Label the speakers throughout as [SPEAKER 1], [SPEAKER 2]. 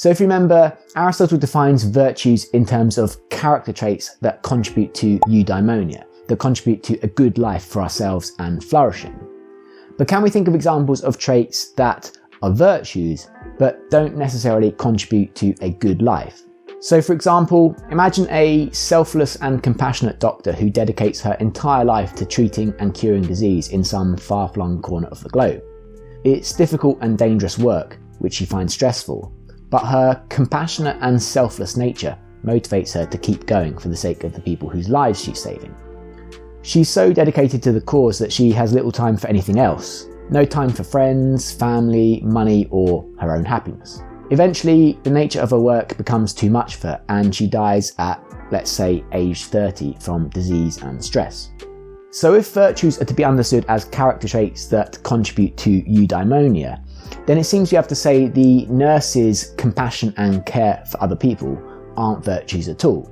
[SPEAKER 1] So if you remember, Aristotle defines virtues in terms of character traits that contribute to eudaimonia, that contribute to a good life for ourselves and flourishing. But can we think of examples of traits that are virtues but don't necessarily contribute to a good life? So for example, imagine a selfless and compassionate doctor who dedicates her entire life to treating and curing disease in some far-flung corner of the globe. It's difficult and dangerous work, which she finds stressful, but her compassionate and selfless nature motivates her to keep going for the sake of the people whose lives she's saving. She's so dedicated to the cause that she has little time for anything else. No time for friends, family, money, or her own happiness. Eventually, the nature of her work becomes too much for her and she dies at, let's say, age 30 from disease and stress. So if virtues are to be understood as character traits that contribute to eudaimonia, then it seems you have to say the nurse's compassion and care for other people aren't virtues at all.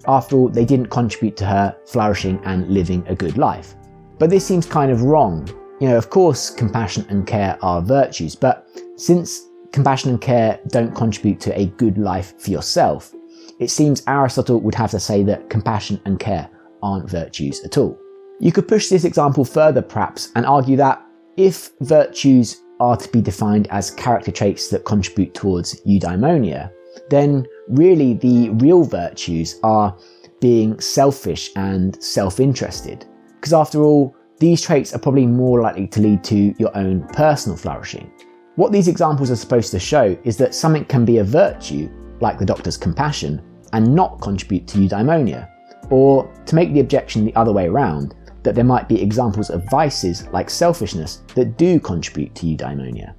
[SPEAKER 1] After all, they didn't contribute to her flourishing and living a good life. But this seems kind of wrong. Of course, compassion and care are virtues, but since compassion and care don't contribute to a good life for yourself, it seems Aristotle would have to say that compassion and care aren't virtues at all. You could push this example further perhaps and argue that if virtues are to be defined as character traits that contribute towards eudaimonia, then really the real virtues are being selfish and self-interested. Because after all, these traits are probably more likely to lead to your own personal flourishing. What these examples are supposed to show is that something can be a virtue, like the doctor's compassion, and not contribute to eudaimonia, or to make the objection the other way around, that there might be examples of vices like selfishness that do contribute to eudaimonia.